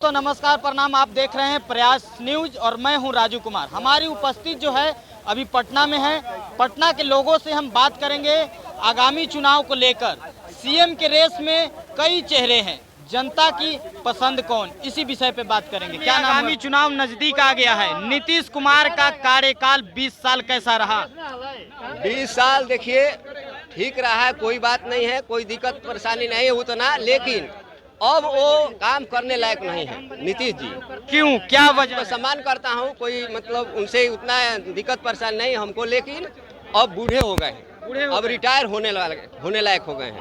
तो नमस्कार प्रणाम, आप देख रहे हैं प्रयास न्यूज और मैं हूं राजू कुमार। हमारी उपस्थित जो है अभी पटना में है। पटना के लोगों से हम बात करेंगे आगामी चुनाव को लेकर। सीएम के रेस में कई चेहरे हैं, जनता की पसंद कौन, इसी विषय पे बात करेंगे। क्या नाम? आगामी चुनाव नजदीक आ गया है। नीतीश कुमार का कार्यकाल 20 साल कैसा रहा? 20 साल देखिए ठीक रहा है, कोई बात नहीं है, कोई दिक्कत परेशानी नहीं है उतना, लेकिन अब वो काम करने लायक नहीं है नीतीश जी। क्यों, क्या वजह? मैं सम्मान करता हूँ, कोई मतलब उनसे उतना दिक्कत परेशानी नहीं हमको, लेकिन अब बूढ़े हो गए हैं, अब रिटायर होने लायक हो गए हैं।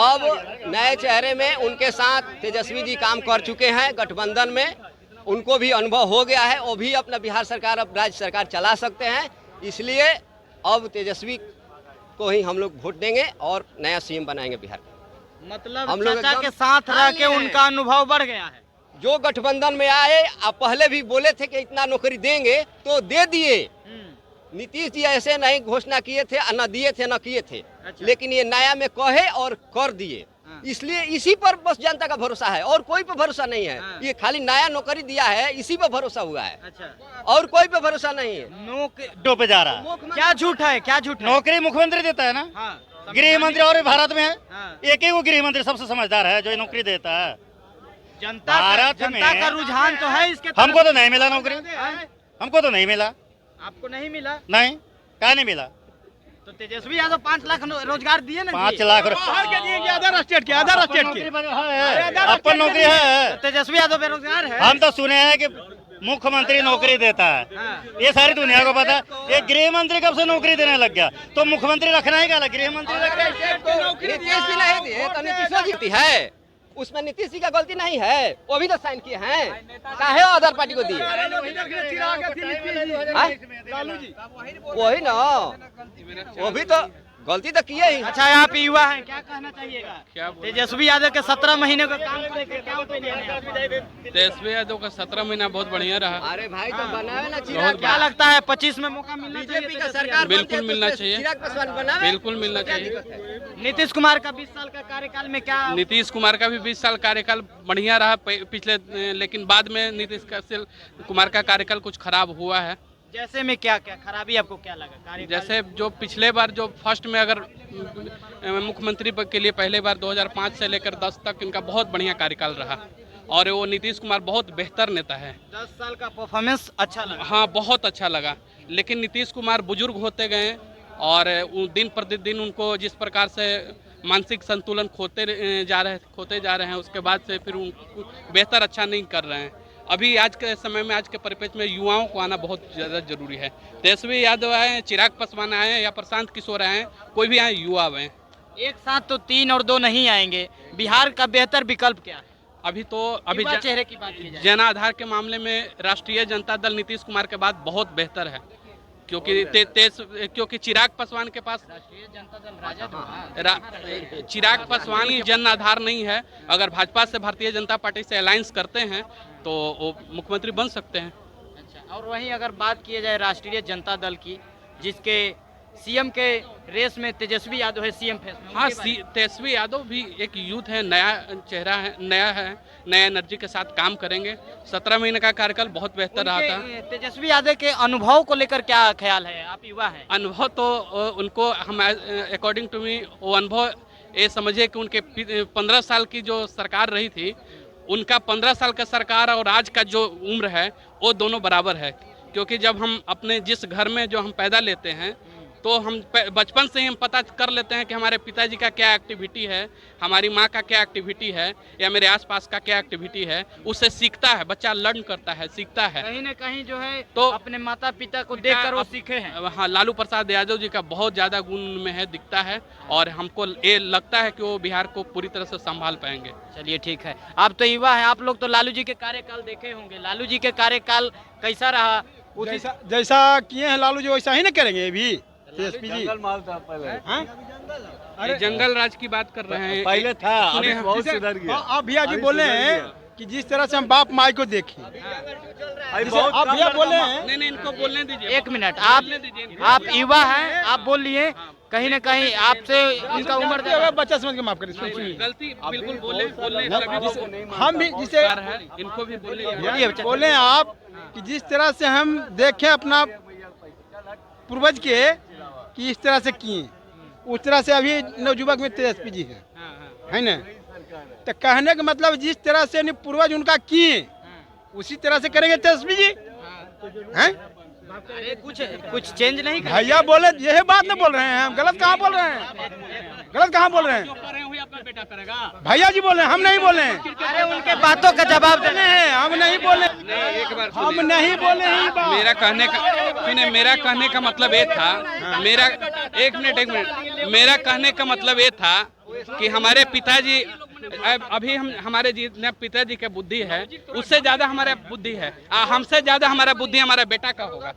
अब नए चेहरे में उनके साथ तेजस्वी जी काम कर चुके हैं गठबंधन में, उनको भी अनुभव हो गया है, वो भी अपना बिहार सरकार अब राज्य सरकार चला सकते हैं, इसलिए अब तेजस्वी को ही हम लोग वोट देंगे और नया सीएम बनाएंगे बिहार। मतलब हम लोग के साथ रह के उनका अनुभव बढ़ गया है। जो गठबंधन में आए, आप पहले भी बोले थे कि इतना नौकरी देंगे तो दे दिए। नीतीश जी ऐसे नहीं घोषणा किए थे, न दिए थे न किए थे। अच्छा। लेकिन ये नया में कहे और कर दिए, इसलिए इसी पर बस जनता का भरोसा है और कोई पे भरोसा नहीं है। ये खाली नया नौकरी दिया है, इसी पे भरोसा हुआ है। अच्छा। और कोई पे भरोसा नहीं है। डोपे जा रहा है। क्या झूठ है, क्या झूठ? नौकरी मुख्यमंत्री देता है ना। गृह मंत्री और भारत में है एक ही वो गृह मंत्री सबसे समझदार है जो नौकरी देता है। जनता का रुझान तो है इसके। हमको तो नहीं मिला नौकरी, हमको तो नहीं मिला। आपको नहीं मिला? नहीं, क्या नहीं मिला? तो तेजस्वी यादव 5 लाख रोजगार दिए ना। 5 लाख अदर स्टेट के अपन नौकरी है। तेजस्वी यादव बेरोजगार है। हम तो सुने हैं कि मुख्यमंत्री नौकरी देता है, ये सारी दुनिया को पता है। ये गृह मंत्री कब से नौकरी देने लग गया, तो मुख्यमंत्री रखना ही क्या, गृह मंत्री नीतीश जी नहीं दिए तो नीतीश जी है, उसमें नीतीश जी का गलती नहीं है, वो भी तो साइन किए हैं, काहे अदर पार्टी को दिए? वही ना, वो भी तो गलती तो किए ही। अच्छा, आप युवा हैं, क्या कहना चाहिएगा? तेजस्वी यादव के 17 महीने का काम को लेकर क्या ओपिनियन है? तेजस्वी यादव का 17 महीना बहुत बढ़िया रहा। अरे भाई तो बनावे ना चिराग, क्या लगता है 25 में मौका मिलना चाहिए? बीजेपी का सरकार बिल्कुल मिलना चाहिए, बिल्कुल मिलना चाहिए। नीतीश कुमार का 20 साल का कार्यकाल में क्या? नीतीश कुमार का भी 20 साल कार्यकाल बढ़िया रहा पिछले, लेकिन बाद में नीतीश कुमार का कार्यकाल कुछ खराब हुआ है। जैसे में क्या क्या खराबी आपको क्या लगा? जैसे जो पिछले बार जो फर्स्ट में अगर मुख्यमंत्री के लिए पहले बार 2005 से लेकर 10 तक इनका बहुत बढ़िया कार्यकाल रहा और वो नीतीश कुमार बहुत बेहतर नेता है। 10 साल का परफॉर्मेंस अच्छा लगा। हाँ, बहुत अच्छा लगा। लेकिन नीतीश कुमार बुजुर्ग होते गए और दिन प्रतिदिन उनको जिस प्रकार से मानसिक संतुलन खोते जा रहे हैं, उसके बाद से फिर बेहतर अच्छा नहीं कर रहे हैं। अभी आज के समय में, आज के परिप्रेक्ष्य में युवाओं को आना बहुत ज़्यादा जरूरी है। तेजस्वी यादव आए, चिराग पासवान आए या प्रशांत किशोर आए, कोई भी आए, युवा आए। एक साथ तो 3 और 2 नहीं आएंगे। बिहार का बेहतर विकल्प क्या है? अभी चेहरे की बात की जाए, जन आधार के मामले में राष्ट्रीय जनता दल नीतीश कुमार के बाद बहुत बेहतर है, क्योंकि चिराग पासवान के पास राष्ट्रीय जनता दल राजद चिराग पासवान की जन आधार नहीं है। अगर भाजपा से, भारतीय जनता पार्टी से अलायंस करते हैं तो वो मुख्यमंत्री बन सकते हैं। अच्छा, और वहीं अगर बात की जाए राष्ट्रीय जनता दल की, जिसके सीएम के रेस में तेजस्वी यादव है सीएम फेस में। हाँ, तेजस्वी यादव भी एक यूथ है, नया चेहरा है, नया एनर्जी के साथ काम करेंगे। 17 महीने का कार्यकाल बहुत बेहतर रहा था। तेजस्वी यादव के अनुभव को लेकर क्या ख्याल है? आप युवा हैं। अनुभव तो उनको हम अकॉर्डिंग टू मी वो अनुभव ये समझिए कि उनके 15 साल की जो सरकार रही थी, उनका 15 साल का सरकार और आज का जो उम्र है वो दोनों बराबर है। क्योंकि जब हम अपने जिस घर में जो हम पैदा लेते हैं, तो हम बचपन से ही हम पता कर लेते हैं कि हमारे पिताजी का क्या एक्टिविटी है, हमारी माँ का क्या एक्टिविटी है, या मेरे आसपास का क्या एक्टिविटी है। उससे सीखता है बच्चा, लर्न करता है, सीखता है। कहीं न कहीं जो है तो अपने माता पिता को देखकर वो सीखे हैं। हाँ, लालू प्रसाद यादव जी का बहुत ज़्यादा गुण में है, दिखता है, और हमको ये लगता है कि वो बिहार को पूरी तरह से संभाल पाएंगे। चलिए ठीक है, आप तो युवा हैं, आप लोग तो लालू जी के कार्यकाल देखे होंगे। लालू जी के कार्यकाल कैसा रहा? जैसा किए हैं लालू जी वैसा ही ना करेंगे ये भी। जंगल माल था पहले। अरे जंगल राज की बात कर रहे हैं, पहले था, अभी बहुत सुधर गया। आप भैया जी बोले हैं कि जिस तरह से हम बाप माई को देखें। जैसे आप भैया बोले हैं, नहीं इनको बोलने दीजिए। एक मिनट, आप युवा हैं, आप बोल लिए, कहीं न कहीं आपसे इनका उम्र जानते हुए बच्चा समझ के माफ करें। सुनिए, गलती बिल्कुल बोले सभी हम भी जिसे है, इनको भी बोलिए। बोले आप कि जिस तरह से हम देखें अपना पूर्वज के कि इस तरह से किए, उस तरह से अभी नवयुवक में तेजस्वी जी है ना। तो कहने का मतलब जिस तरह से पूर्वज उनका किए उसी तरह से करेंगे तेजस्वी जी हैं। अरे कुछ चेंज नहीं कर भैया बोले यही बात नहीं बोल रहे हैं, हम गलत कहाँ बोल रहे हैं, गलत कहाँ बोल रहे हैं। भैया जी बोले, हम नहीं बोले हैं। अरे उनके बातों का जवाब देने नहीं, हम नहीं बोले, हम नहीं बोले ही बात। मेरा कहने का मतलब ये था, एक मिनट मेरा कहने का मतलब ये था कि हमारे पिताजी अभी हमारे जितने पिताजी के बुद्धि है उससे ज्यादा हमारा बुद्धि है, हमसे ज्यादा हमारा बुद्धि हमारा बेटा का होगा।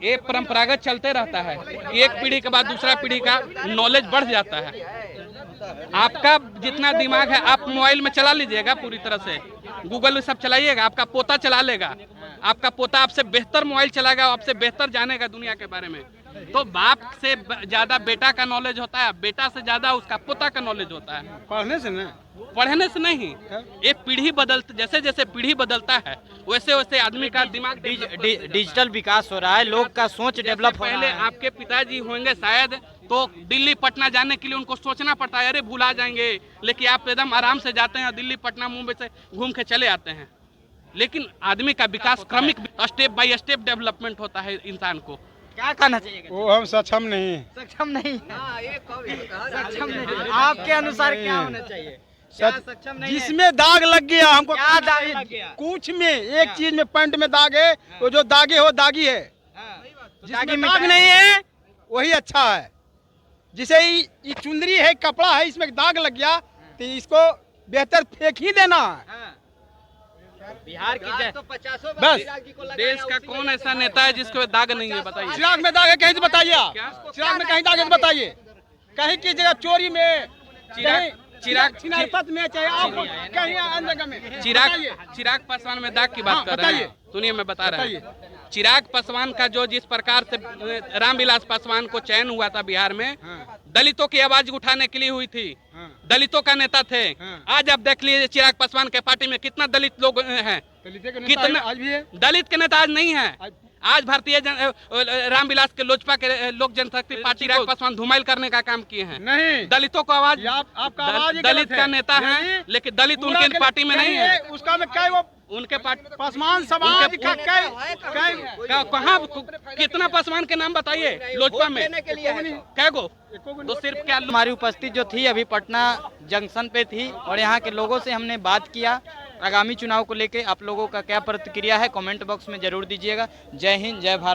ये परंपरागत चलते रहता है, एक पीढ़ी के बाद दूसरा पीढ़ी का नॉलेज बढ़ जाता है। आपका जितना दिमाग है आप मोबाइल में चला लीजिएगा, पूरी तरह से गूगल में सब चलाइएगा, आपका पोता चला लेगा, आपका पोता आपसे बेहतर मोबाइल चलाएगा, आपसे बेहतर जानेगा दुनिया के बारे में। तो बाप से ज्यादा बेटा का नॉलेज होता है, बेटा से ज्यादा उसका पोता का नॉलेज होता है। पढ़ने से नहीं, ये पीढ़ी जैसे जैसे पीढ़ी बदलता है वैसे वैसे आदमी का दिमाग डिजिटल विकास हो रहा है, लोग का सोच डेवलप हो रहा पहले है। आपके पिताजी होंगे शायद तो दिल्ली पटना जाने के लिए उनको सोचना पड़ता है, अरे भुला जाएंगे, लेकिन आप एकदम आराम से जाते हैं, दिल्ली पटना मुंबई से घूम के चले आते हैं। लेकिन आदमी का विकास क्रमिक स्टेप बाय स्टेप डेवलपमेंट होता है इंसान को। क्या कहना चाहिए? वो हम सक्षम नहीं। सक्षम नहीं, सक्षम नहीं। आपके अनुसार क्या होना चाहिए? क्या सक्षम नहीं है? जिसमें दाग लग गया हमको, क्या दाग लग गया? कुछ में एक चीज में पैंट में दाग है, वो जो दागे हो दागी है, जिसमें दाग नहीं है वही अच्छा है। जिसे ये चुंदरी है, कपड़ा है, इसमें दाग लग गया तो इसको बेहतर फेंक ही देना है। बिहार की तो 50 बस देश का कौन ऐसा नेता है जिसको दाग नहीं है, बताइए। चिराग में दाग है कहीं से बताइए आप, क्या? चिराग में कहीं दाग है तो बताइए, कहीं की जगह चोरी में, चिराग में, चाहे आप कहीं अन्य जगह में। चिराग पासवान में दाग की बात कर रहे हैं, सुनिए मैं बता रहा हूँ। चिराग पासवान का जो जिस प्रकार से रामविलास पासवान को चयन हुआ था बिहार में, दलितों की आवाज उठाने के लिए हुई थी, दलितों का नेता थे। आज आप देख लीजिए चिराग पासवान के पार्टी में कितना दलित लोग हैं, कितना आज भी है। दलित के नेता आज नहीं है। आज भारतीय रामविलास के लोजपा के लोक जनशक्ति पार्टी चिराग पासवान धुमाइल करने का काम किए हैं। नहीं, दलितों को आवाज, आपका आवाज दलित का नेता है, लेकिन दलित उनके पार्टी में नहीं है। उसका में कई वो उनके पार्टी पासवान समाज का कहाँ कितना पासवान के नाम बताइए लोजपा में, कै गो? तो सिर्फ क्या हमारी उपस्थिति जो थी अभी पटना जंक्शन पे थी और यहाँ के लोगों से हमने बात किया। आगामी चुनाव को लेके आप लोगों का क्या प्रतिक्रिया है कमेंट बॉक्स में जरूर दीजिएगा। जय हिंद, जय भारत।